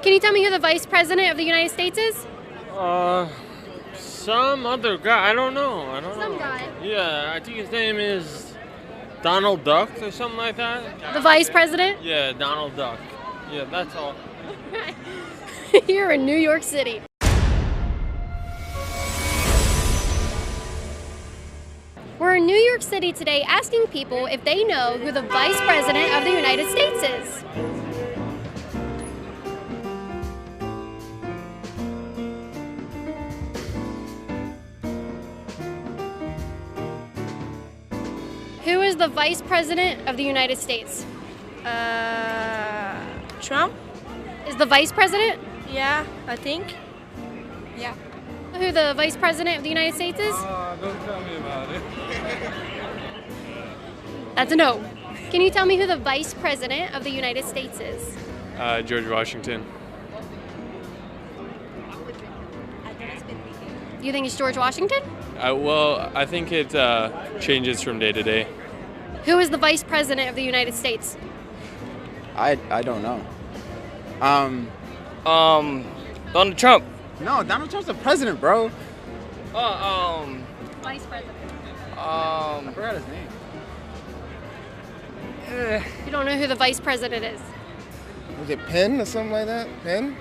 Can you tell me who the Vice President of the United States is? Some other guy. I don't know. Some guy. Yeah, I think his name is Donald Duck or something like that. The Vice President? Yeah, Donald Duck. Yeah, that's all. You're in New York City. We're in New York City today asking people if they know who the Vice President of the United States is. Who is the Vice President of the United States? Trump? Is the Vice President? Yeah, I think. Yeah. Who the Vice President of the United States is? Don't tell me about it. That's a no. Can you tell me who the Vice President of the United States is? George Washington. You think it's George Washington? Well, I think it changes from day to day. Who is the Vice President of the United States? I don't know. Donald Trump. No, Donald Trump's the president, bro. Vice President. I forgot his name. You don't know who the Vice President is? Was it Penn or something like that? Penn?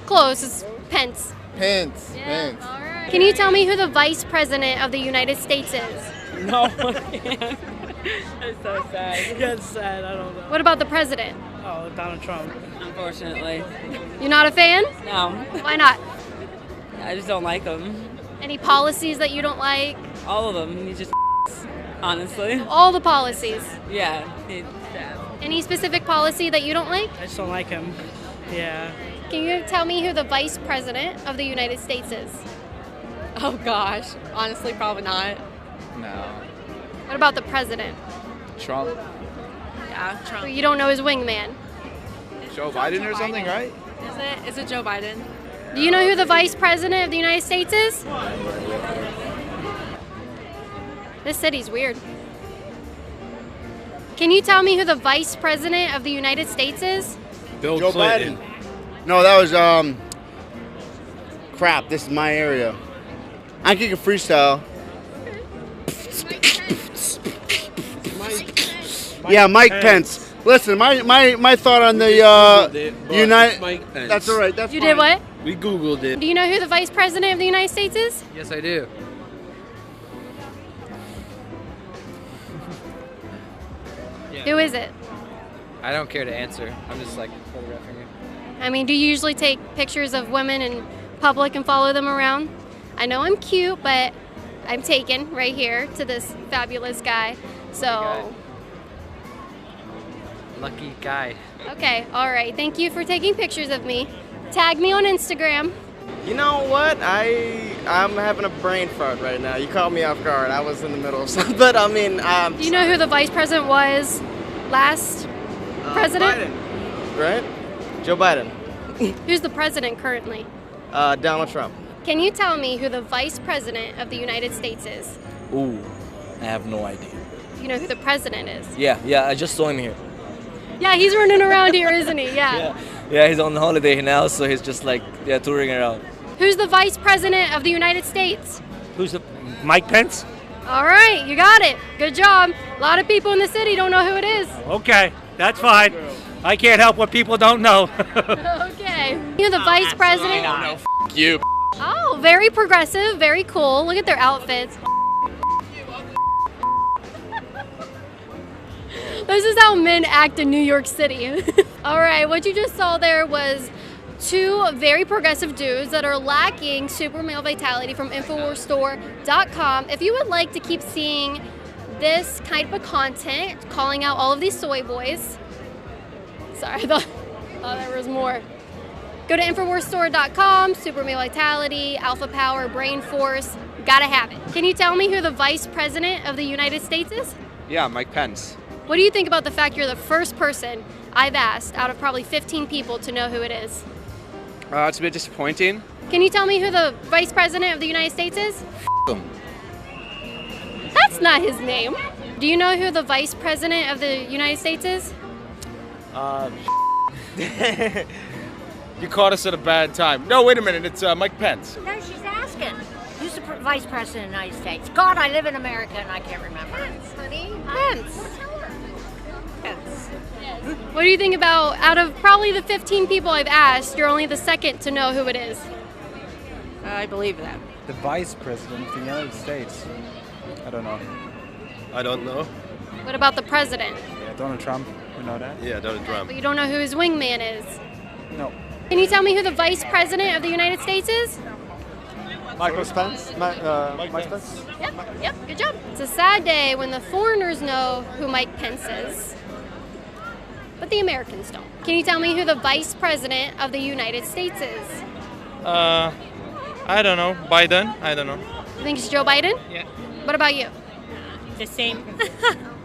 Close, it's Pence. Pence. Pence. All right. Can you tell me who the Vice President of the United States is? No, I can't. It's so sad. Yeah, it's sad. I don't know. What about the President? Oh, Donald Trump. Unfortunately. You're not a fan? No. Why not? I just don't like him. Any policies that you don't like? All of them. He's just honestly. All the policies. Yeah. He's sad. Any specific policy that you don't like? I just don't like him. Yeah. Can you tell me who the Vice President of the United States is? Oh gosh, honestly, probably not. No. What about the President? Trump. Yeah, So Trump. you don't know his wingman. Joe Biden or something, right? Is it? Is it Joe Biden? Do you know who the Vice President of the United States is? This city's weird. Can you tell me who the Vice President of the United States is? Bill Joe Clinton. Biden. No, that was crap. This is my area. I can get freestyle. Yeah, Mike Pence. Listen, my thought on the United. Mike Pence. That's all right. That's You fine. did what? We Googled it. Do you know who the Vice President of the United States is? Yes, I do. Who is it? I don't care to answer. I'm just like photographing you. I mean, do you usually take pictures of women in public and follow them around? I know I'm cute, but I'm taken right here to this fabulous guy. So, Lucky guy. okay, all right. Thank you for taking pictures of me. Tag me on Instagram. You know what? I'm having a brain fart right now. You caught me off guard. I was in the middle of something. But I mean, Do you know who the Vice President was last president? Biden, right? Joe Biden. Who's the president currently? Donald Trump. Can you tell me who the Vice President of the United States is? Ooh, I have no idea. Do you know who the president is? Yeah, I just saw him here. Yeah, he's running around here, isn't he? Yeah. Yeah, he's on holiday now, so he's just like, touring around. Who's the Vice President of the United States? Who's the Mike Pence? All right, you got it. Good job. A lot of people in the city don't know who it is. Okay, that's fine. I can't help what people don't know. Okay. You're the Vice President? No, you. Oh, very progressive, very cool. Look at their outfits. This is how men act in New York City. All right, what you just saw there was two very progressive dudes that are lacking super male vitality from InfoWarsStore.com. If you would like to keep seeing this kind of content, calling out all of these soy boys. Sorry, I thought there was more. Go to InfoWarsStore.com, super male vitality, alpha power, brain force. Gotta have it. Can you tell me who the Vice President of the United States is? Yeah, Mike Pence. What do you think about the fact you're the first person I've asked out of probably 15 people to know who it is? It's a bit disappointing. Can you tell me who the Vice President of the United States is? Him. That's not his name. Do you know who the Vice President of the United States is? You caught us at a bad time. No, wait a minute. It's Mike Pence. No, she's asking. Who's the vice president of the United States? God, I live in America and I can't remember. Pence, honey. Pence. Pence. What do you think about, out of probably the 15 people I've asked, you're only the second to know who it is? I believe that. The Vice President of the United States. I don't know. I don't know. What about the president? Yeah, Donald Trump. We know that. Yeah, Donald Trump. But you don't know who his wingman is? No. Can you tell me who the vice president of the United States is? Michael Spence? Mike Pence? Yep, good job. It's a sad day when the foreigners know who Mike Pence is, but the Americans don't. Can you tell me who the vice president of the United States is? I don't know. Biden? I don't know. You think it's Joe Biden? Yeah. What about you? The same.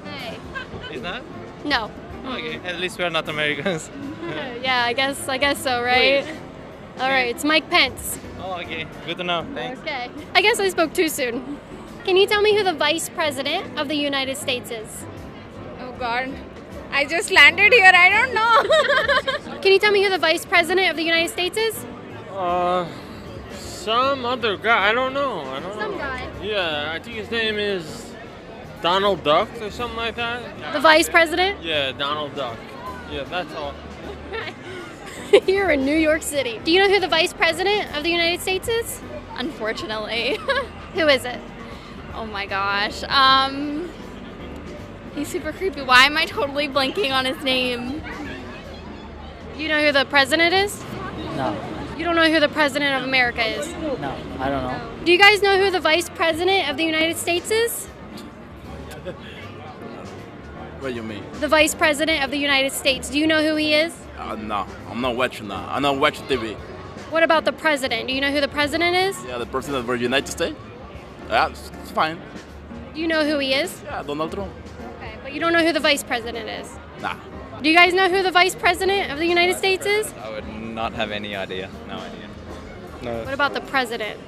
Hey. Is that? No. Okay. At least we're not Americans. Yeah, I guess so, right? All right, it's Mike Pence. Oh, okay. Good to know. Thanks. Okay. I guess I spoke too soon. Can you tell me who the vice president of the United States is? Oh God. I just landed here. I don't know. Can you tell me who the vice president of the United States is? Some other guy. I don't know. Some guy. Yeah, I think his name is Donald Duck or something like that. The vice president? Yeah, Donald Duck. Yeah, that's all. You're in New York City. Do you know who the vice president of the United States is? Unfortunately. Who is it? Oh my gosh. He's super creepy. Why am I totally blanking on his name? You know who the president is? No. You don't know who the president of America is? No, I don't know. Do you guys know who the vice president of the United States is? What do you mean? The vice president of the United States. Do you know who he is? No, I'm not watching that. I'm not watching TV. What about the president? Do you know who the president is? Yeah, the president of the United States? Yeah, it's fine. Do you know who he is? Yeah, Donald Trump. Okay, but you don't know who the vice president is? Nah. Do you guys know who the vice president of the United States is? I would not have any idea. No idea. What about the president?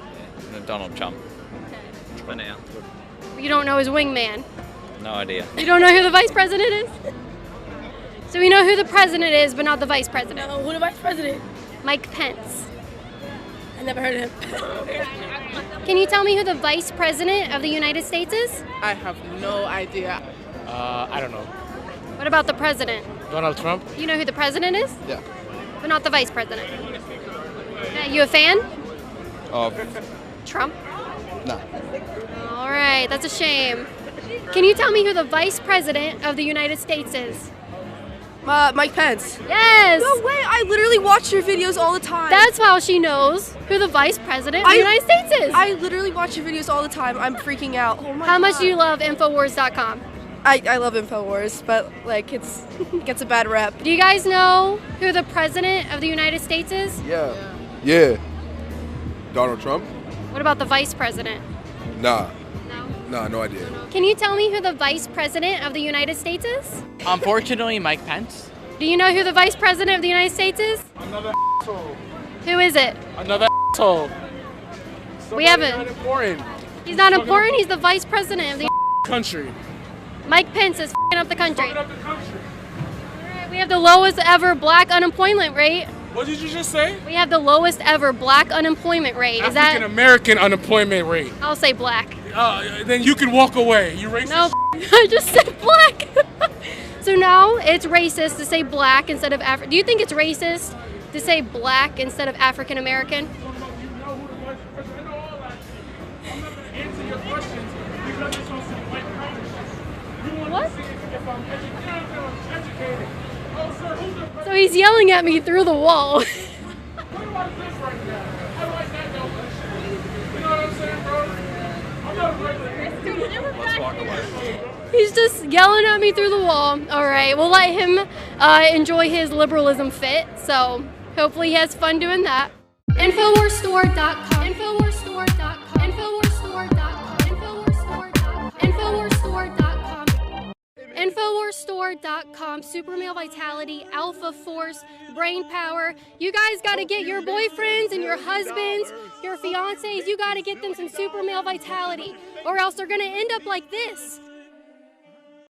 Donald Trump. For now. You don't know his wingman. No idea. You don't know who the vice president is? So we know who the president is, but not the vice president. Who the vice president? Mike Pence. I never heard of him. Can you tell me who the vice president of the United States is? I have no idea. I don't know. What about the president? Donald Trump? You know who the president is? Yeah. But not the vice president. Yeah, you a fan? Trump? No. All right, that's a shame. Can you tell me who the vice president of the United States is? Mike Pence. Yes! No way! I literally watch your videos all the time. That's how she knows who the vice president of the United States is. I literally watch your videos all the time. I'm freaking out. Oh my How much God. do you love Infowars.com? I love InfoWars, but like it gets a bad rep. Do you guys know who the president of the United States is? Yeah. Donald Trump? What about the vice president? Nah. No? No idea. Can you tell me who the vice president of the United States is? Unfortunately, Mike Pence. Do you know who the vice president of the United States is? Another asshole. Who is it? Another asshole. We haven't. Not important. He's not important. He's the vice president of the Country. Mike Pence is f***ing up the country. Fucking up the country. All right, we have the lowest ever black unemployment rate. What did you just say? We have the lowest ever black unemployment rate. Is African that? American unemployment rate. I'll say black. Then you can walk away. You racist? No, I just said black. So now it's racist to say black instead of African. Do you think it's racist to say black instead of African American? What? So he's yelling at me through the wall. Let's walk away. He's just yelling at me through the wall. All right, we'll let him enjoy his liberalism fit. So hopefully he has fun doing that. Infowarsstore.com. Infowarsstore.com. Infowarsstore.com. Infowarsstore.com. Infowarsstore.com. Infowarsstore.com. Super Male Vitality, Alpha Force, Brain Power. You guys got to get your boyfriends and your husbands, your fiancés, you got to get them some Super Male Vitality, or else they're going to end up like this.